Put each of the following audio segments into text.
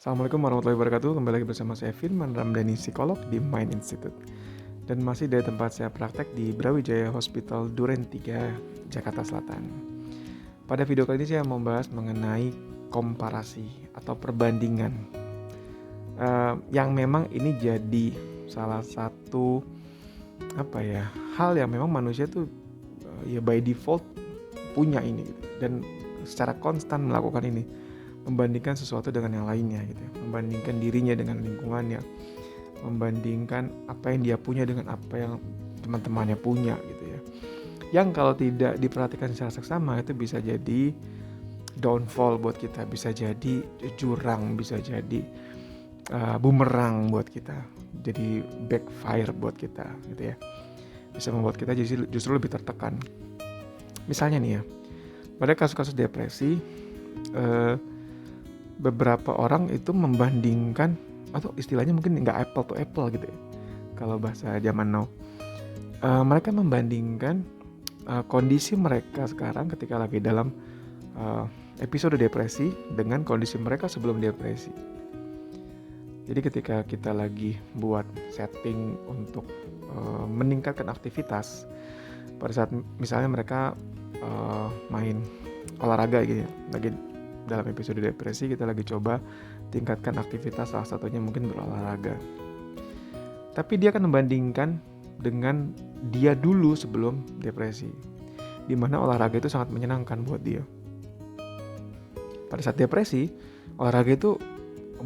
Assalamualaikum warahmatullahi wabarakatuh. Kembali lagi bersama saya Firman Ramdhani, psikolog di Mind Institute. Dan masih dari tempat saya praktek di Brawijaya Hospital Duren 3, Jakarta Selatan. Pada video kali ini saya mau membahas mengenai komparasi atau perbandingan. Yang memang ini jadi salah satu hal yang memang manusia tuh ya by default punya ini gitu. Dan secara konstan melakukan ini, membandingkan sesuatu dengan yang lainnya gitu ya. Membandingkan dirinya dengan lingkungannya, membandingkan apa yang dia punya dengan apa yang teman-temannya punya gitu ya. Yang kalau tidak diperhatikan secara seksama itu bisa jadi downfall buat kita, bisa jadi jurang, bisa jadi bumerang buat kita, jadi backfire buat kita gitu ya. Bisa membuat kita justru lebih tertekan. Misalnya nih ya, pada kasus-kasus depresi, beberapa orang itu membandingkan, atau istilahnya mungkin nggak apple to apple gitu ya, kalau bahasa zaman now. Mereka membandingkan kondisi mereka sekarang ketika lagi dalam episode depresi dengan kondisi mereka sebelum depresi. Jadi ketika kita lagi buat setting untuk meningkatkan aktivitas, pada saat misalnya mereka main olahraga gitu ya, lagi dalam episode depresi kita lagi coba tingkatkan aktivitas, salah satunya mungkin berolahraga. Tapi dia akan membandingkan dengan dia dulu sebelum depresi, di mana olahraga itu sangat menyenangkan buat dia. Pada saat depresi, olahraga itu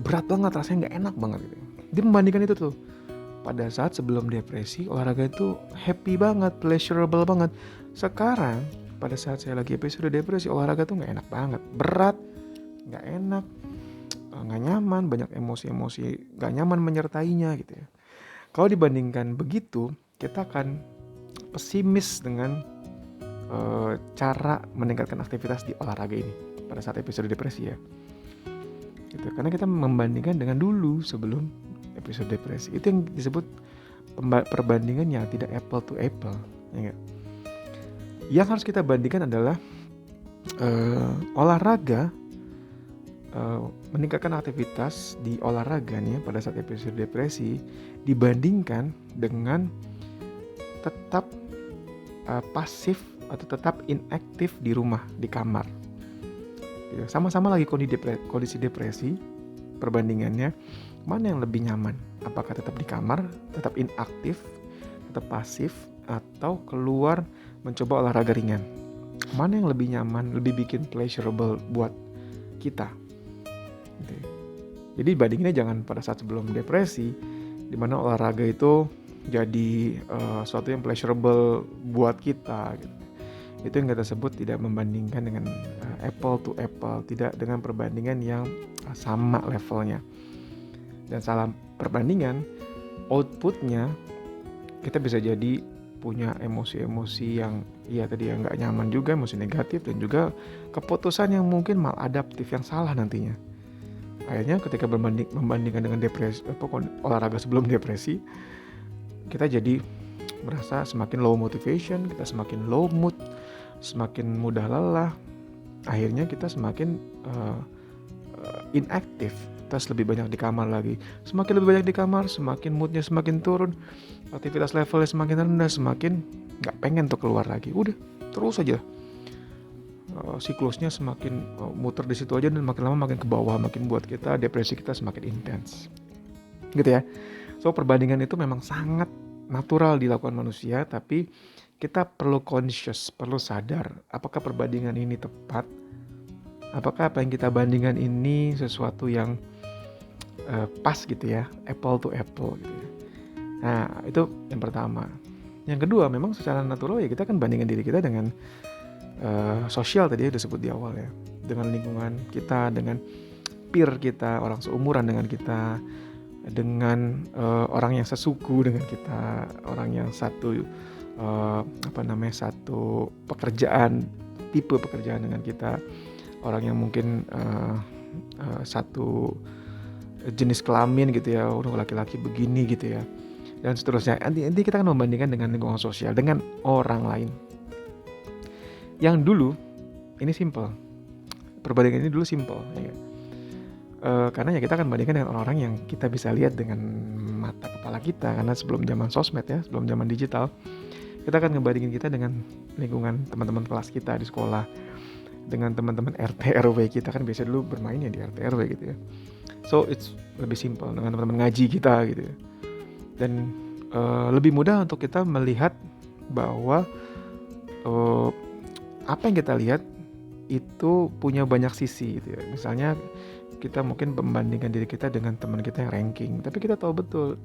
berat banget, rasanya nggak enak banget gitu. Dia membandingkan itu tuh. Pada saat sebelum depresi, olahraga itu happy banget, pleasurable banget. Sekarang pada saat saya lagi episode depresi, olahraga tuh nggak enak banget, berat, nggak enak, nggak nyaman, banyak emosi-emosi nggak nyaman menyertainya gitu ya. Kalau dibandingkan begitu, kita akan pesimis dengan cara meningkatkan aktivitas di olahraga ini pada saat episode depresi ya. Gitu. Karena kita membandingkan dengan dulu sebelum episode depresi. Itu yang disebut perbandingan yang tidak apple to apple, ya gak? Yang harus kita bandingkan adalah olahraga, meningkatkan aktivitas di olahraga nih pada saat episode depresi dibandingkan dengan tetap pasif atau tetap inaktif di rumah, di kamar. Sama-sama lagi kondisi depresi, perbandingannya mana yang lebih nyaman? Apakah tetap di kamar, tetap inaktif, tetap pasif, atau keluar mencoba olahraga ringan? Mana yang lebih nyaman, lebih bikin pleasurable buat kita? Jadi bandinginnya jangan pada saat sebelum depresi, di mana olahraga itu jadi sesuatu yang pleasurable buat kita gitu. Itu yang kita sebut tidak membandingkan dengan apple to apple, tidak dengan perbandingan yang sama levelnya. Dan salah perbandingan, outputnya kita bisa jadi punya emosi-emosi yang tadi yang nggak nyaman juga, emosi negatif, dan juga keputusan yang mungkin maladaptif yang salah nantinya. Akhirnya ketika membandingkan dengan depresi, olahraga sebelum depresi, kita jadi merasa semakin low motivation, kita semakin low mood, semakin mudah lelah. Akhirnya kita semakin inaktif, terus lebih banyak di kamar lagi. Semakin lebih banyak di kamar, semakin moodnya semakin turun, aktivitas levelnya semakin rendah, semakin gak pengen tuh keluar lagi. Udah, terus aja siklusnya semakin muter di situ aja, dan makin lama makin ke bawah, makin buat kita depresi kita semakin intens. Gitu ya. So perbandingan itu memang sangat natural dilakukan manusia, tapi kita perlu conscious, perlu sadar apakah perbandingan ini tepat, apakah apa yang kita bandingkan ini sesuatu yang pas gitu ya, apple to apple gitu ya. Nah itu yang pertama. Yang kedua, memang secara natural ya kita akan bandingkan diri kita dengan sosial, tadi udah sebut di awal ya, dengan lingkungan kita, dengan peer kita, orang seumuran dengan kita, dengan orang yang sesuku dengan kita, orang yang satu satu pekerjaan, tipe pekerjaan dengan kita, orang yang mungkin satu jenis kelamin gitu ya, orang laki-laki begini gitu ya, dan seterusnya. Nanti kita akan membandingkan dengan lingkungan sosial, dengan orang lain. Yang dulu ini simple, perbandingan ini dulu simple ya. Karena ya kita akan bandingkan dengan orang-orang yang kita bisa lihat dengan mata kepala kita. Karena sebelum zaman sosmed ya, sebelum zaman digital, kita akan ngebandingin kita dengan lingkungan teman-teman kelas kita di sekolah, dengan teman-teman RT RW kita. Kan biasa dulu bermain ya di RT RW gitu ya. So it's lebih simple dengan teman-teman ngaji kita gitu ya. Dan lebih mudah untuk kita melihat bahwa apa yang kita lihat itu punya banyak sisi gitu ya. Misalnya kita mungkin membandingkan diri kita dengan teman kita yang ranking, tapi kita tahu betul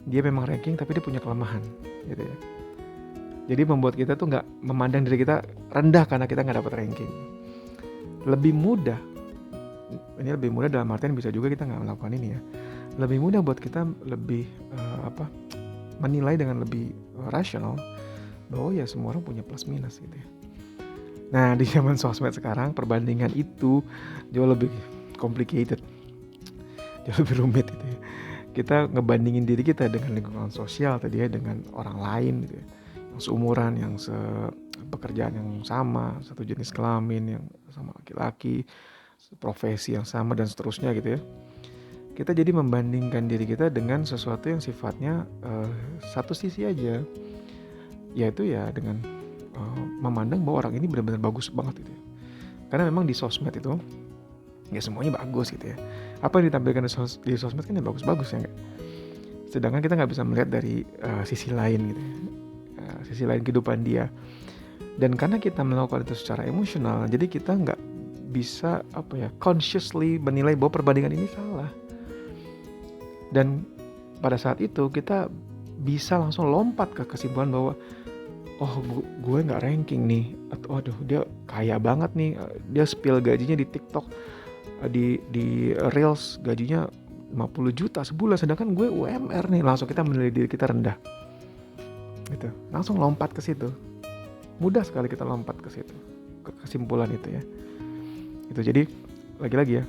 dia memang ranking tapi dia punya kelemahan gitu ya. Jadi membuat kita tuh nggak memandang diri kita rendah karena kita nggak dapat ranking. Lebih mudah, ini lebih mudah dalam artian bisa juga kita nggak melakukan ini ya. Lebih mudah buat kita lebih menilai dengan lebih rasional bahwa ya semua orang punya plus minus gitu ya. Nah di zaman sosmed sekarang perbandingan itu jauh lebih complicated, jauh lebih rumit gitu ya. Kita ngebandingin diri kita dengan lingkungan sosial tadi ya, dengan orang lain gitu ya, yang seumuran, yang pekerjaan yang sama, satu jenis kelamin yang sama laki-laki, profesi yang sama dan seterusnya gitu ya. Kita jadi membandingkan diri kita dengan sesuatu yang sifatnya satu sisi aja, yaitu ya dengan memandang bahwa orang ini benar-benar bagus banget gitu ya. Karena memang di sosmed itu ya semuanya bagus gitu ya. Apa yang ditampilkan di sosmed kan ya bagus-bagus ya enggak? Sedangkan kita nggak bisa melihat dari sisi lain gitu ya. Sisi lain kehidupan dia. Dan karena kita melakukan itu secara emosional, jadi kita nggak bisa consciously menilai bahwa perbandingan ini salah. Dan pada saat itu kita bisa langsung lompat ke kesimpulan bahwa gue nggak ranking nih, atau dia kaya banget nih, dia spill gajinya di TikTok, di Reels gajinya 50 juta sebulan, sedangkan gue UMR nih. Langsung kita menilai diri kita rendah gitu, langsung lompat ke situ. Mudah sekali kita lompat ke situ, ke kesimpulan itu ya. Itu jadi lagi-lagi ya,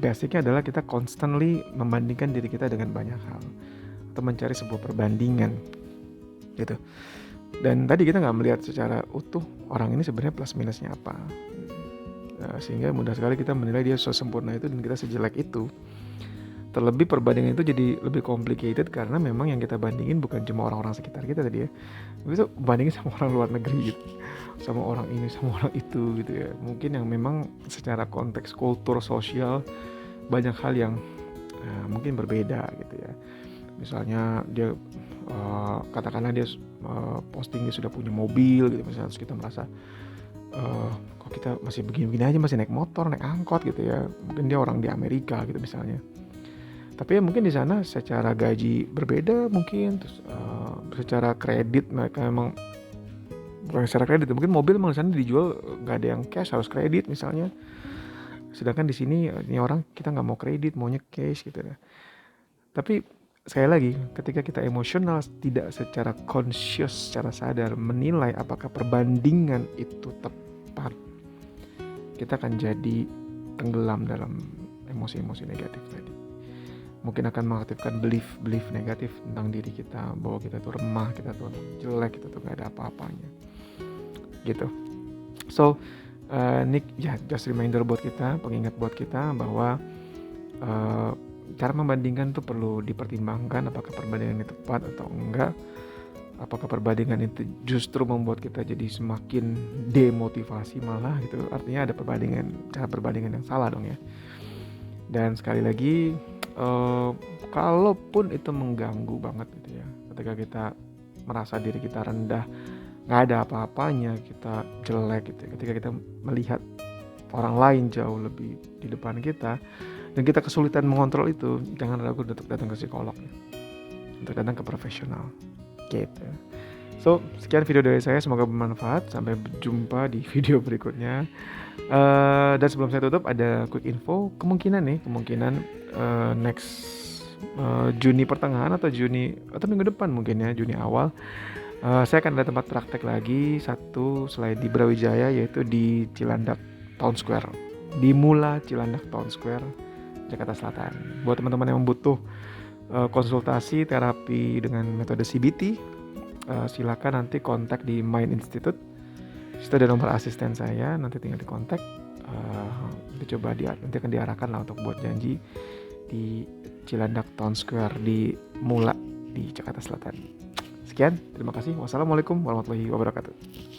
basicnya adalah kita constantly membandingkan diri kita dengan banyak hal atau mencari sebuah perbandingan gitu. Dan tadi kita nggak melihat secara utuh orang ini sebenarnya plus minusnya apa, sehingga mudah sekali kita menilai dia sesempurna itu dan kita sejelek itu. Terlebih perbandingan itu jadi lebih complicated karena memang yang kita bandingin bukan cuma orang-orang sekitar kita tadi ya, bisa bandingin sama orang luar negeri gitu, sama orang ini, sama orang itu gitu ya. Mungkin yang memang secara konteks kultur sosial banyak hal yang mungkin berbeda gitu ya. Misalnya dia katakanlah dia posting dia sudah punya mobil gitu misalnya, terus kita merasa kok kita masih begini-begini aja, masih naik motor, naik angkot gitu ya. Mungkin dia orang di Amerika gitu misalnya, tapi ya mungkin di sana secara gaji berbeda mungkin, terus secara kredit mereka memang bukan secara kredit, mungkin mobil memang di sana dijual nggak ada yang cash, harus kredit misalnya. Sedangkan di sini ini orang kita nggak mau kredit, maunya cash gitu ya. Tapi sekali lagi, ketika kita emosional, tidak secara conscious, secara sadar menilai apakah perbandingan itu tepat, kita akan jadi tenggelam dalam emosi-emosi negatif tadi. Mungkin akan mengaktifkan belief negatif tentang diri kita, bahwa kita tuh remah, kita tuh jelek, kita tuh gak ada apa-apanya gitu. So Nick ya, just reminder buat kita, pengingat buat kita bahwa cara membandingkan tuh perlu dipertimbangkan, apakah perbandingan itu tepat atau enggak. Apakah perbandingan itu justru membuat kita jadi semakin demotivasi malah gitu, artinya ada cara perbandingan yang salah dong ya. Dan sekali lagi, kalaupun itu mengganggu banget gitu ya, ketika kita merasa diri kita rendah, nggak ada apa-apanya, kita jelek gitu ya, ketika kita melihat orang lain jauh lebih di depan kita dan kita kesulitan mengontrol itu, jangan ragu untuk datang ke psikolog ya, untuk datang ke profesional gitu. So sekian video dari saya, semoga bermanfaat. Sampai jumpa di video berikutnya. Dan sebelum saya tutup, ada quick info. Kemungkinan next Juni pertengahan atau minggu depan mungkin ya, Juni awal, saya akan ada tempat praktek lagi satu selain di Brawijaya, yaitu di Cilandak Town Square, di Mula Cilandak Town Square, Jakarta Selatan. Buat teman-teman yang butuh konsultasi terapi dengan metode CBT, silakan nanti kontak di Mind Institute. Situ ada nomor asisten saya, nanti tinggal dikontak. Nanti coba nanti akan diarahkan lah untuk buat janji di Cilandak Town Square di Mula di Jakarta Selatan. Sekian, terima kasih. Wassalamualaikum warahmatullahi wabarakatuh.